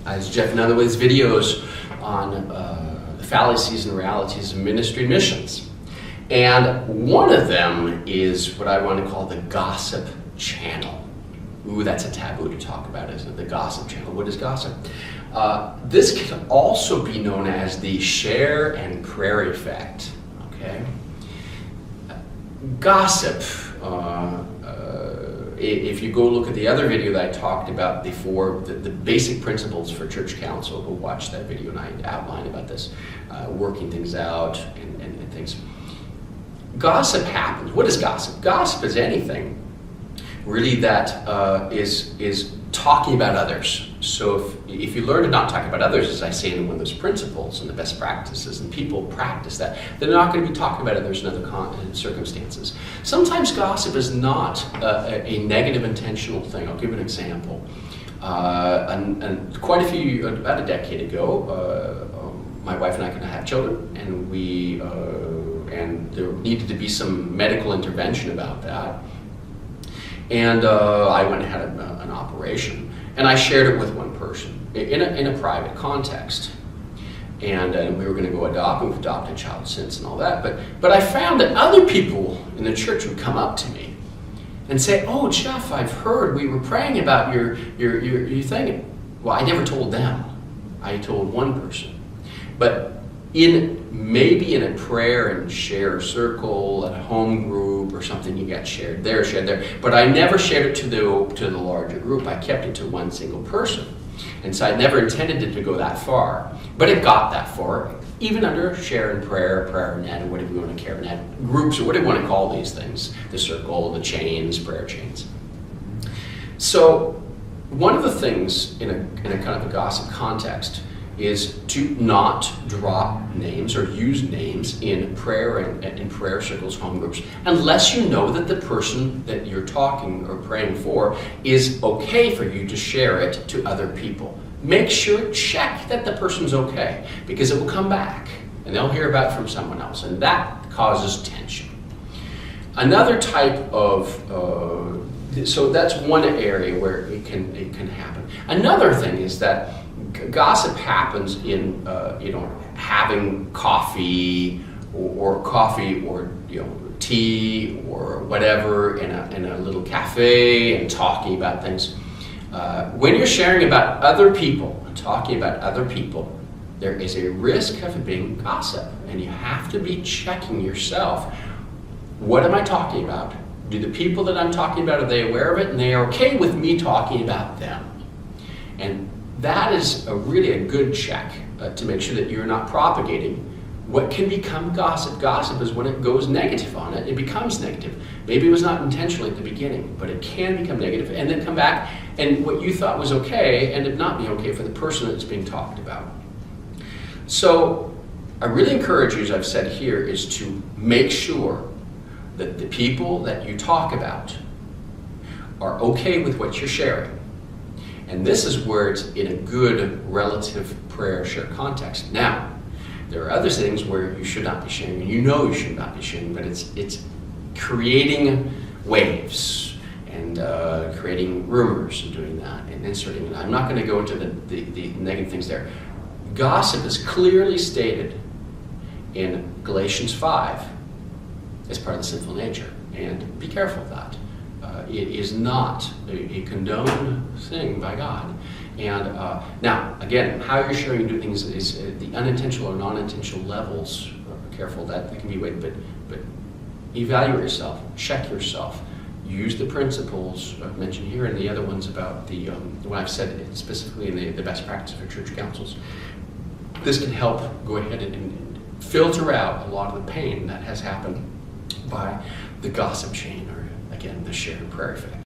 as Jeff Nunaway's videos on the fallacies and realities of ministry and missions. And one of them is what I want to call the gossip channel. Ooh, that's a taboo to talk about, isn't it? The gossip channel. What is gossip? This can also be known as the share and prayer effect. Okay? Gossip. If you go look at the other video that I talked about before, the basic principles for church council, go watch that video and I outline about this, working things out and things. Gossip happens. What is gossip? Gossip is anything really that is talking about others. So if you learn to not talk about others, as I say in one of those principles and the best practices, and people practice that, they're not going to be talking about others in other circumstances. Sometimes gossip is not a negative intentional thing. I'll give an example. And quite a few, about a decade ago, my wife and I couldn't have children, and and there needed to be some medical intervention about that. And I went and had an operation, and I shared it with one person in a private context. And we were going to go adopt, and we've adopted a child since and all that. But I found that other people in the church would come up to me and say, "Oh, Jeff, I've heard we were praying about your thing." Well, I never told them. I told one person. But maybe in a prayer and share circle, at a home group or something, you got shared there. But I never shared it to the larger group. I kept it to one single person. And so I never intended it to go that far. But it got that far, even under share and prayer net, or whatever you want to care net, groups, or whatever you want to call these things, the circle, the chains, prayer chains. So one of the things in a kind of a gossip context is to not drop names or use names in prayer and in prayer circles, home groups, unless you know that the person that you're talking or praying for is okay for you to share it to other people. Make sure, check that the person's okay, because it will come back and they'll hear about it from someone else, and that causes tension. Another type of so that's one area where it can happen. Another thing is that gossip happens in having coffee or tea or whatever in a little cafe and talking about things. When you're sharing about other people and talking about other people, there is a risk of it being gossip, and you have to be checking yourself. What am I talking about? Do the people that I'm talking about, are they aware of it and they are okay with me talking about them? And that is really a good check to make sure that you're not propagating what can become gossip. Gossip is when it goes negative on it, it becomes negative. Maybe it was not intentionally at the beginning, but it can become negative and then come back, and what you thought was okay ended up not being okay for the person that's being talked about. So I really encourage you, as I've said here, is to make sure that the people that you talk about are okay with what you're sharing. And this is where it's in a good relative prayer share context. Now, there are other things where you should not be sharing, and you know you should not be sharing, but it's creating waves and creating rumors and doing that and inserting it. I'm not going to go into the negative things there. Gossip is clearly stated in Galatians 5 as part of the sinful nature, and be careful of that. It is not a condoned thing by God. And now, again, how you're sharing and doing things is the unintentional or non-intentional levels. Careful, that can be weighed, but evaluate yourself, check yourself, use the principles I've mentioned here and the other ones about what I've said specifically in the best practice for church councils. This can help go ahead and filter out a lot of the pain that has happened by the gossip chain, or again, the shared prayer effect.